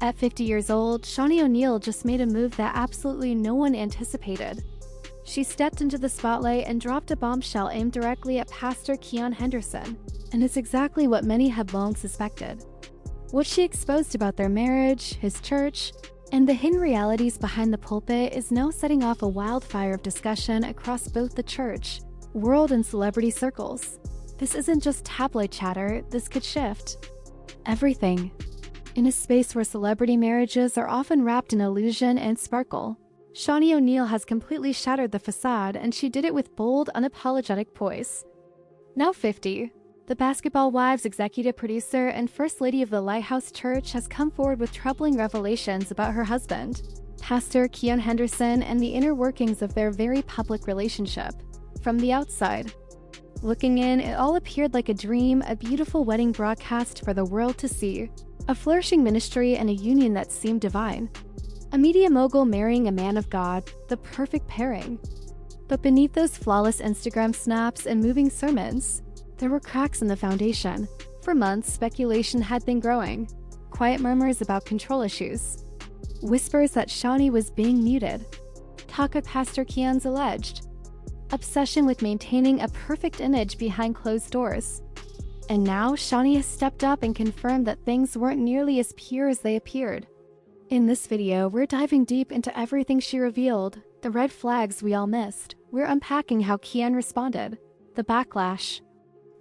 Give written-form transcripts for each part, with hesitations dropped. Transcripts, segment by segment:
At 50 years old, Shaunie O'Neal just made a move that absolutely no one anticipated. She stepped into the spotlight and dropped a bombshell aimed directly at Pastor Keion Henderson, and it's exactly what many had long suspected. What she exposed about their marriage, his church, and the hidden realities behind the pulpit is now setting off a wildfire of discussion across both the church, world, and celebrity circles. This isn't just tabloid chatter, this could shift everything. In a space where celebrity marriages are often wrapped in illusion and sparkle, Shaunie O'Neal has completely shattered the facade, and she did it with bold, unapologetic poise. Now 50, the Basketball Wives executive producer and First Lady of the Lighthouse Church has come forward with troubling revelations about her husband, Pastor Keion Henderson, and the inner workings of their very public relationship. From the outside looking in, it all appeared like a dream, a beautiful wedding broadcast for the world to see, a flourishing ministry and a union that seemed divine. A media mogul marrying a man of God, the perfect pairing. But beneath those flawless Instagram snaps and moving sermons, there were cracks in the foundation. For months, speculation had been growing. Quiet murmurs about control issues. Whispers that Shaunie was being muted. Talk of Pastor Keion's alleged obsession with maintaining a perfect image behind closed doors. And now, Shaunie has stepped up and confirmed that things weren't nearly as pure as they appeared. In this video, we're diving deep into everything she revealed, the red flags we all missed. We're unpacking how Keion responded, the backlash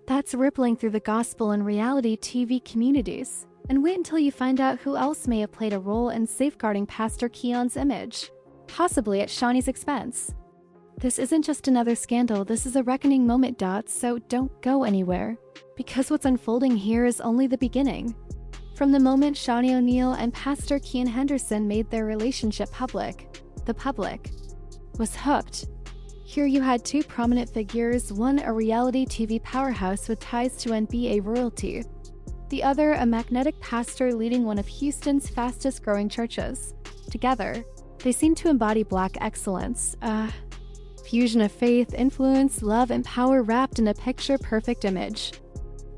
that's rippling through the gospel and reality TV communities. And wait until you find out who else may have played a role in safeguarding Pastor Keion's image, possibly at Shaunie's expense. This isn't just another scandal, this is a reckoning moment, so don't go anywhere, because what's unfolding here is only the beginning. From the moment Shaunie O'Neal and Pastor Keion Henderson made their relationship public, the public was hooked. Here you had two prominent figures, one a reality TV powerhouse with ties to NBA royalty, the other a magnetic pastor leading one of Houston's fastest-growing churches. Together, they seemed to embody Black excellence, a fusion of faith, influence, love, and power wrapped in a picture-perfect image.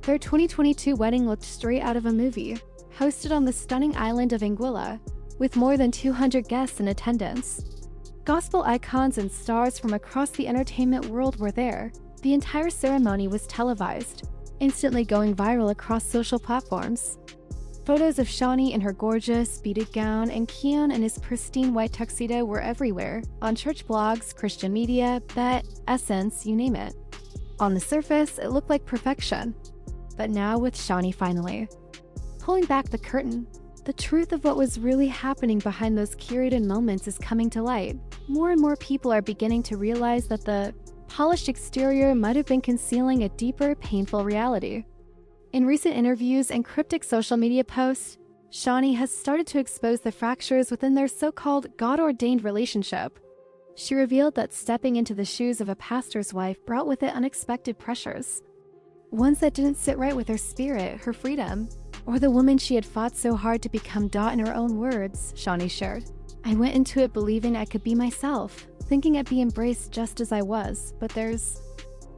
Their 2022 wedding looked straight out of a movie, hosted on the stunning island of Anguilla, with more than 200 guests in attendance. Gospel icons and stars from across the entertainment world were there. The entire ceremony was televised, instantly going viral across social platforms. Photos of Shaunie in her gorgeous, beaded gown and Keion in his pristine white tuxedo were everywhere, on church blogs, Christian media, Bet, Essence, you name it. On the surface, it looked like perfection. But now with Shaunie finally pulling back the curtain, the truth of what was really happening behind those curated moments is coming to light. More and more people are beginning to realize that the polished exterior might have been concealing a deeper, painful reality. In recent interviews and cryptic social media posts, Shaunie has started to expose the fractures within their so-called God-ordained relationship. She revealed that stepping into the shoes of a pastor's wife brought with it unexpected pressures. Ones that didn't sit right with her spirit, her freedom, or the woman she had fought so hard to become. In her own words, Shaunie shared, "I went into it believing I could be myself, thinking I'd be embraced just as I was, but there's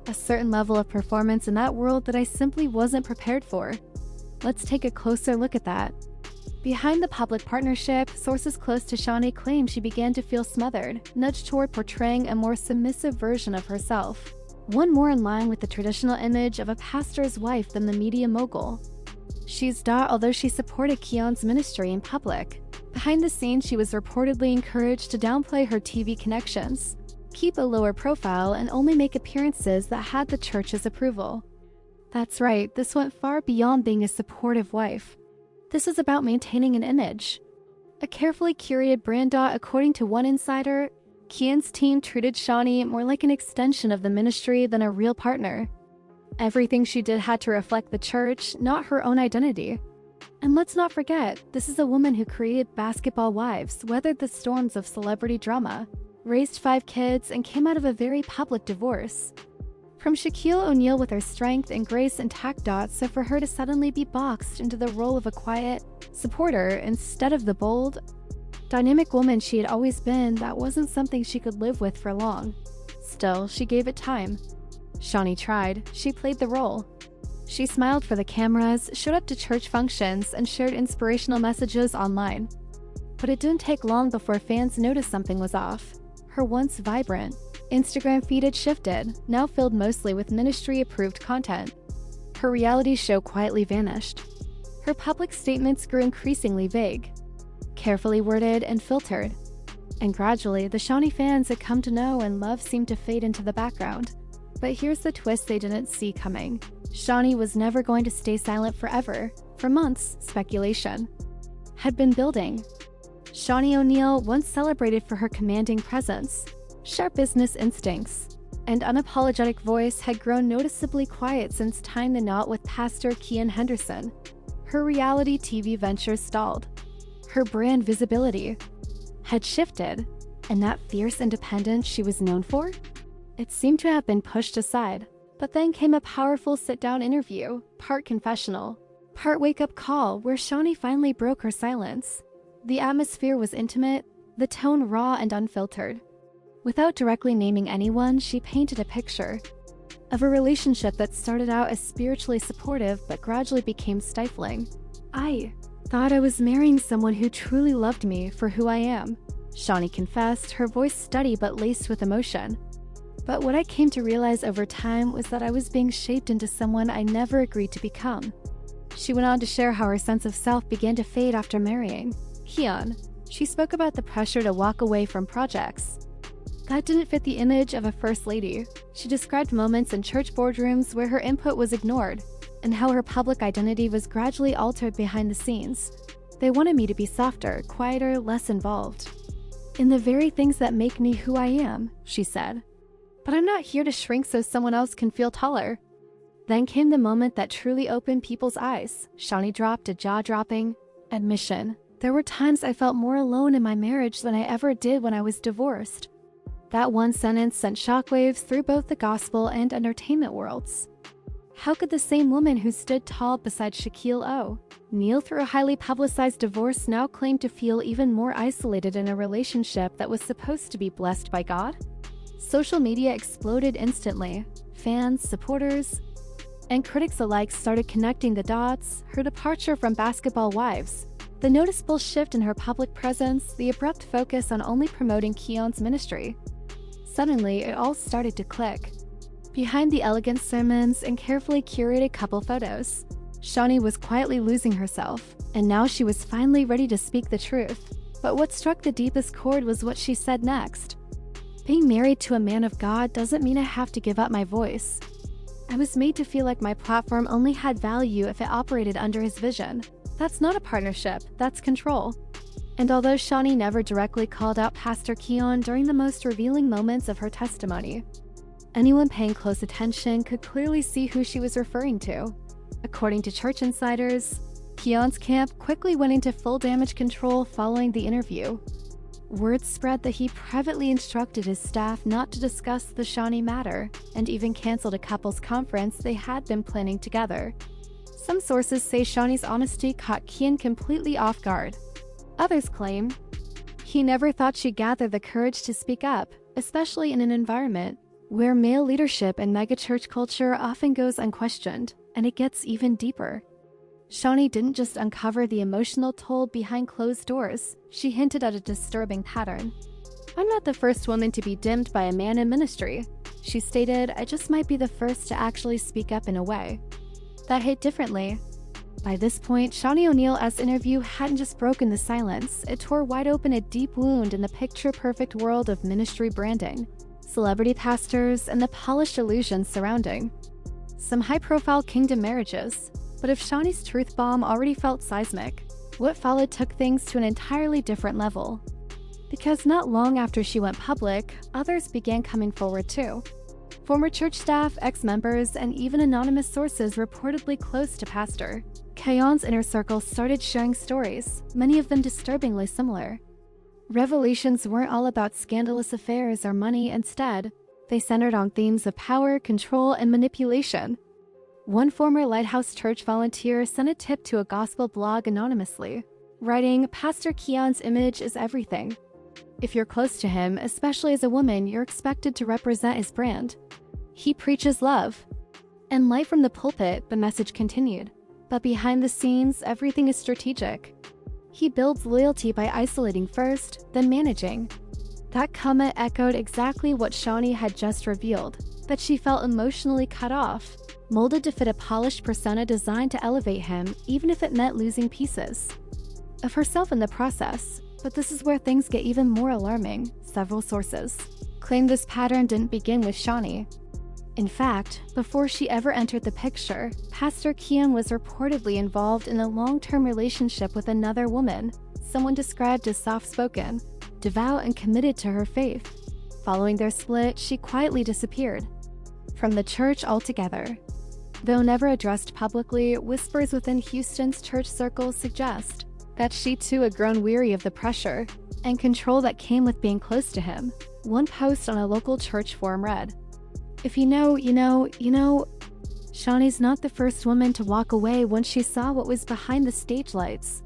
a certain level of performance in that world that I simply wasn't prepared for." Let's take a closer look at that. Behind the public partnership, sources close to Shaunie claim she began to feel smothered, nudged toward portraying a more submissive version of herself, one more in line with the traditional image of a pastor's wife than the media mogul. Although she supported Keion's ministry in public, behind the scenes she was reportedly encouraged to downplay her TV connections, keep a lower profile, and only make appearances that had the church's approval. That's right, this went far beyond being a supportive wife. This is about maintaining an image, a carefully curated brand. According to one insider, Keion's team treated Shaunie more like an extension of the ministry than a real partner. Everything she did had to reflect the church, not her own identity. And let's not forget, this is a woman who created Basketball Wives, weathered the storms of celebrity drama, raised 5 kids, and came out of a very public divorce. From Shaquille O'Neal with her strength and grace intact. So for her to suddenly be boxed into the role of a quiet supporter instead of the bold, dynamic woman she had always been, that wasn't something she could live with for long. Still, she gave it time. Shaunie tried. She played the role. She smiled for the cameras, showed up to church functions, and shared inspirational messages online. But it didn't take long before fans noticed something was off. Her once vibrant Instagram feed had shifted, now filled mostly with ministry-approved content. Her reality show quietly vanished. Her public statements grew increasingly vague, carefully worded and filtered. And gradually, the Shaunie fans had come to know and love seemed to fade into the background. But here's the twist they didn't see coming. Shaunie was never going to stay silent forever. For months, speculation had been building. Shaunie O'Neal, once celebrated for her commanding presence, sharp business instincts, and unapologetic voice, had grown noticeably quiet since tying the knot with Pastor Keion Henderson. Her reality TV ventures stalled. Her brand visibility had shifted, and that fierce independence she was known for? It seemed to have been pushed aside. But then came a powerful sit-down interview, part confessional, part wake-up call, where Shaunie finally broke her silence. The atmosphere was intimate, the tone raw and unfiltered. Without directly naming anyone, she painted a picture of a relationship that started out as spiritually supportive but gradually became stifling. "I thought I was marrying someone who truly loved me for who I am," Shaunie confessed, her voice steady but laced with emotion. "But what I came to realize over time was that I was being shaped into someone I never agreed to become." She went on to share how her sense of self began to fade after marrying Keion. She spoke about the pressure to walk away from projects that didn't fit the image of a first lady. She described moments in church boardrooms where her input was ignored, and how her public identity was gradually altered behind the scenes. "They wanted me to be softer, quieter, less involved in the very things that make me who I am," she said. "But I'm not here to shrink so someone else can feel taller." Then came the moment that truly opened people's eyes. Shaunie dropped a jaw-dropping admission. "There were times I felt more alone in my marriage than I ever did when I was divorced." That one sentence sent shockwaves through both the gospel and entertainment worlds. How could the same woman who stood tall beside Shaquille O'Neal through a highly publicized divorce now claim to feel even more isolated in a relationship that was supposed to be blessed by God? Social media exploded instantly. Fans, supporters, and critics alike started connecting the dots. Her departure from Basketball Wives, the noticeable shift in her public presence, the abrupt focus on only promoting Keion's ministry. Suddenly, it all started to click. Behind the elegant sermons and carefully curated couple photos, Shaunie was quietly losing herself, and now she was finally ready to speak the truth. But what struck the deepest chord was what she said next. "Being married to a man of God doesn't mean I have to give up my voice. I was made to feel like my platform only had value if it operated under his vision. That's not a partnership, that's control." And although Shaunie never directly called out Pastor Keion during the most revealing moments of her testimony, anyone paying close attention could clearly see who she was referring to. According to church insiders, Keion's camp quickly went into full damage control following the interview. Word spread that he privately instructed his staff not to discuss the Shaunie matter, and even canceled a couples conference they had been planning together. Some sources say Shaunie's honesty caught Keion completely off guard. Others claim he never thought she'd gather the courage to speak up, especially in an environment where male leadership and megachurch culture often goes unquestioned. And it gets even deeper. Shaunie didn't just uncover the emotional toll behind closed doors, she hinted at a disturbing pattern. "I'm not the first woman to be dimmed by a man in ministry," she stated. "I just might be the first to actually speak up in a way that hit differently." By this point, Shaunie O'Neal's interview hadn't just broken the silence, it tore wide open a deep wound in the picture-perfect world of ministry branding, celebrity pastors, and the polished illusions surrounding some high-profile kingdom marriages. But if Shaunie's truth bomb already felt seismic, what followed took things to an entirely different level. Because not long after she went public, others began coming forward too. Former church staff, ex-members, and even anonymous sources reportedly close to Pastor Keion's inner circle started sharing stories, many of them disturbingly similar. Revelations weren't all about scandalous affairs or money. Instead, they centered on themes of power, control, and manipulation. One former Lighthouse Church volunteer sent a tip to a gospel blog anonymously, writing, "Pastor Keion's image is everything. If you're close to him, especially as a woman, you're expected to represent his brand. He preaches love, And light from the pulpit, the message continued. But behind the scenes, everything is strategic. He builds loyalty by isolating first, then managing. That comment echoed exactly what Shaunie had just revealed, that she felt emotionally cut off, molded to fit a polished persona designed to elevate him, even if it meant losing pieces of herself in the process. But this is where things get even more alarming. Several sources claim this pattern didn't begin with Shaunie. In fact, before she ever entered the picture, Pastor Keion was reportedly involved in a long-term relationship with another woman, someone described as soft-spoken, devout, and committed to her faith. Following their split, she quietly disappeared from the church altogether. Though never addressed publicly, whispers within Houston's church circles suggest that she too had grown weary of the pressure and control that came with being close to him. One post on a local church forum read, "If you know, you know, you know." Shaunie's not the first woman to walk away once she saw what was behind the stage lights.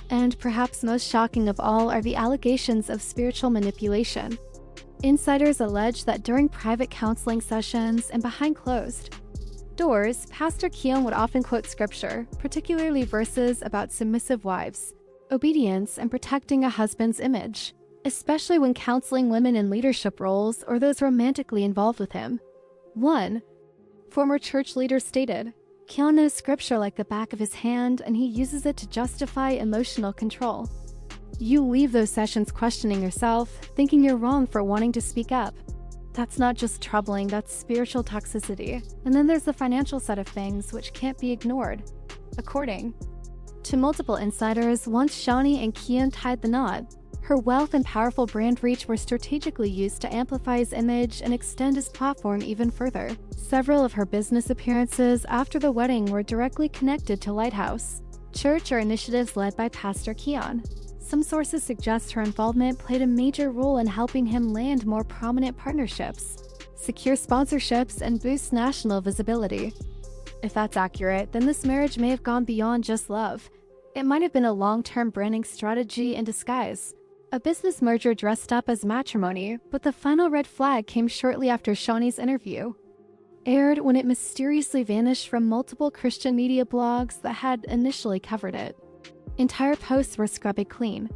And perhaps most shocking of all are the allegations of spiritual manipulation. Insiders allege that during private counseling sessions and behind closed doors, Pastor Keion would often quote scripture, particularly verses about submissive wives, obedience, and protecting a husband's image, especially when counseling women in leadership roles or those romantically involved with him. One former church leader stated, "Keion knows scripture like the back of his hand, and he uses it to justify emotional control. You leave those sessions questioning yourself, thinking you're wrong for wanting to speak up. That's not just troubling, that's spiritual toxicity." And then there's the financial side of things, which can't be ignored. According to multiple insiders, once Shaunie and Keion tied the knot, her wealth and powerful brand reach were strategically used to amplify his image and extend his platform even further. Several of her business appearances after the wedding were directly connected to Lighthouse Church or initiatives led by Pastor Keion. Some sources suggest her involvement played a major role in helping him land more prominent partnerships, secure sponsorships, and boost national visibility. If that's accurate, then this marriage may have gone beyond just love. It might have been a long-term branding strategy in disguise. A business merger dressed up as matrimony, but the final red flag came shortly after Shaunie's interview aired, when it mysteriously vanished from multiple Christian media blogs that had initially covered it. Entire posts were scrubbed clean.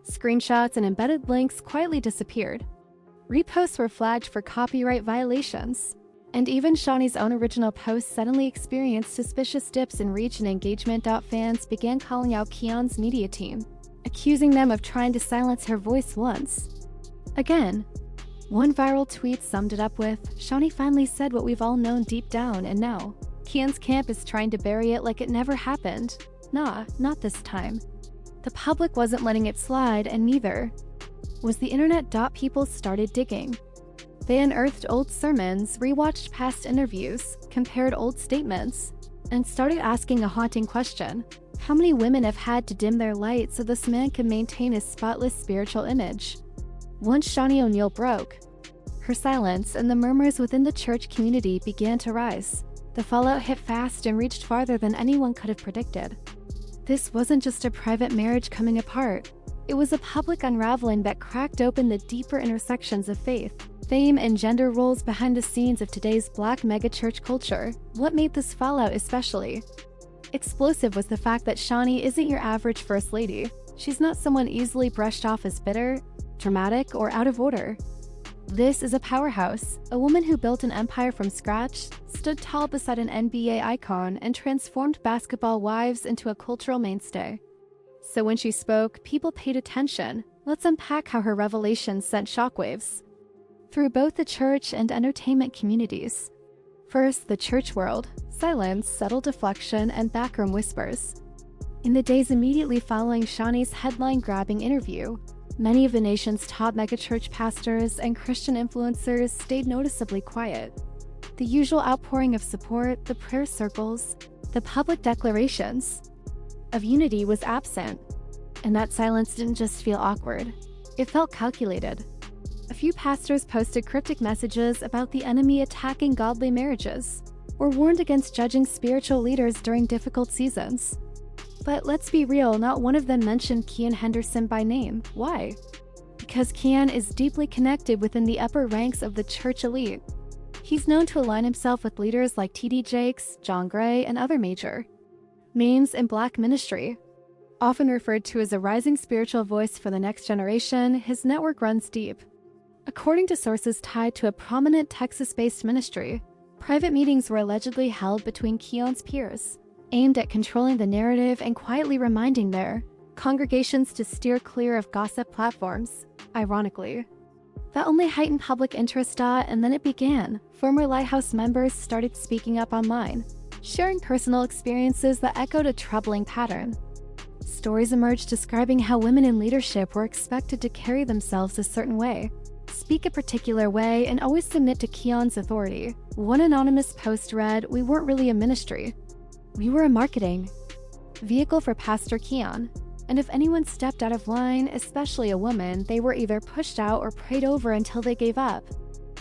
Screenshots and embedded links quietly disappeared. Reposts were flagged for copyright violations. And even Shaunie's own original posts suddenly experienced suspicious dips in reach and engagement. Fans began calling out Keion's media team, accusing them of trying to silence her voice once again. One viral tweet summed it up with, "Shaunie finally said what we've all known deep down, and now Keion's camp is trying to bury it like it never happened. Nah, not this time." The public wasn't letting it slide, and neither was the internet. People started digging. They unearthed old sermons, rewatched past interviews, compared old statements, and started asking a haunting question. How many women have had to dim their light so this man can maintain his spotless spiritual image? Once Shaunie O'Neal broke her silence, and the murmurs within the church community began to rise. The fallout hit fast and reached farther than anyone could have predicted. This wasn't just a private marriage coming apart. It was a public unraveling that cracked open the deeper intersections of faith, fame, and gender roles behind the scenes of today's Black megachurch culture. What made this fallout especially explosive was the fact that Shaunie isn't your average first lady. She's not someone easily brushed off as bitter, dramatic, or out of order. This is a powerhouse, a woman who built an empire from scratch, stood tall beside an NBA icon, and transformed basketball wives into a cultural mainstay. So when she spoke, people paid attention. Let's unpack how her revelations sent shockwaves through both the church and entertainment communities. First, the church world. Silence, subtle deflection, and backroom whispers. In the days immediately following Shaunie's headline-grabbing interview, many of the nation's top megachurch pastors and Christian influencers stayed noticeably quiet. The usual outpouring of support, the prayer circles, the public declarations of unity was absent. And that silence didn't just feel awkward. It felt calculated. A few pastors posted cryptic messages about the enemy attacking godly marriages, or warned against judging spiritual leaders during difficult seasons. But let's be real, not one of them mentioned Keion Henderson by name. Why? Because Keion is deeply connected within the upper ranks of the church elite. He's known to align himself with leaders like T.D. Jakes, John Gray, and other major names in Black ministry. Often referred to as a rising spiritual voice for the next generation, his network runs deep. According to sources tied to a prominent Texas-based ministry, private meetings were allegedly held between Keion's peers, aimed at controlling the narrative and quietly reminding their congregations to steer clear of gossip platforms. Ironically, that only heightened public interest, and then it began. Former Lighthouse members started speaking up online, sharing personal experiences that echoed a troubling pattern. Stories emerged describing how women in leadership were expected to carry themselves a certain way, speak a particular way, and always submit to Keion's authority. One anonymous post read, "We weren't really a ministry. We were a marketing vehicle for Pastor Keion. And if anyone stepped out of line, especially a woman, they were either pushed out or prayed over until they gave up."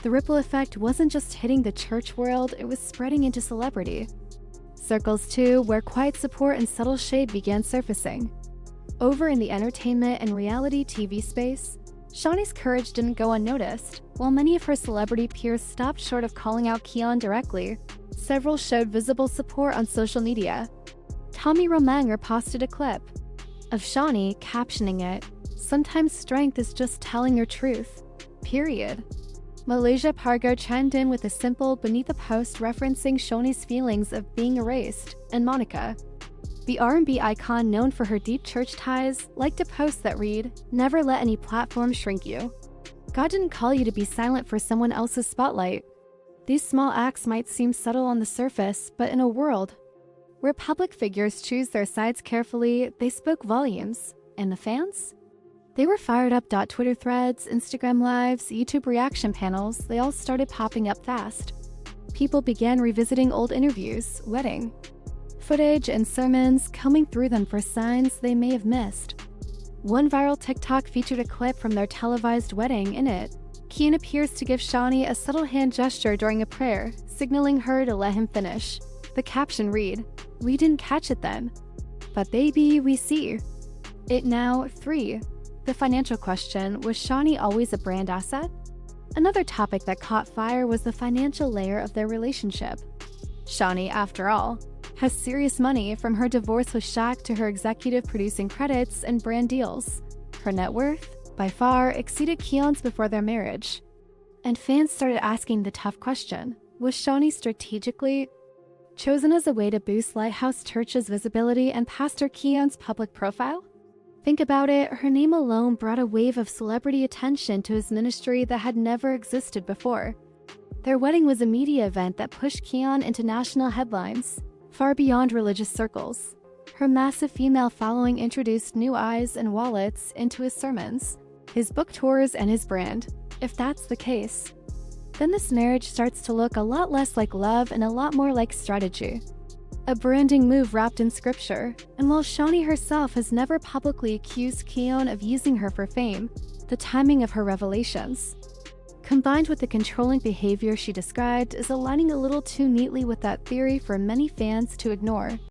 The ripple effect wasn't just hitting the church world, it was spreading into celebrity circles too, where quiet support and subtle shade began surfacing. Over in the entertainment and reality TV space, Shaunie's courage didn't go unnoticed. While many of her celebrity peers stopped short of calling out Keion directly, several showed visible support on social media. Tommy Romanger posted a clip of Shaunie, captioning it, "Sometimes strength is just telling your truth. Period." Malaysia Pargo chimed in with a simple beneath a post referencing Shaunie's feelings of being erased, and Monica, the R&B icon known for her deep church ties, liked a post that read, "Never let any platform shrink you. God didn't call you to be silent for someone else's spotlight." These small acts might seem subtle on the surface, but in a world where public figures choose their sides carefully, they spoke volumes. And the fans? They were fired up. Twitter threads, Instagram lives, YouTube reaction panels, they all started popping up fast. People began revisiting old interviews, wedding footage, and sermons, combing through them for signs they may have missed. One viral TikTok featured a clip from their televised wedding. In it, Keion appears to give Shaunie a subtle hand gesture during a prayer, signaling her to let him finish. The caption read, "We didn't catch it then, but baby, we see it now." 3. The financial question, was Shaunie always a brand asset? Another topic that caught fire was the financial layer of their relationship. Shaunie, after all, has serious money, from her divorce with Shaq to her executive producing credits and brand deals. Her net worth, by far, exceeded Keion's before their marriage. And fans started asking the tough question, was Shaunie strategically chosen as a way to boost Lighthouse Church's visibility and Pastor Keion's public profile? Think about it, her name alone brought a wave of celebrity attention to his ministry that had never existed before. Their wedding was a media event that pushed Keion into national headlines, far beyond religious circles. Her massive female following introduced new eyes and wallets into his sermons, his book tours, and his brand. If that's the case, then this marriage starts to look a lot less like love and a lot more like strategy. A branding move wrapped in scripture. And while Shaunie herself has never publicly accused Keion of using her for fame, the timing of her revelations, combined with the controlling behavior she described, is aligning a little too neatly with that theory for many fans to ignore.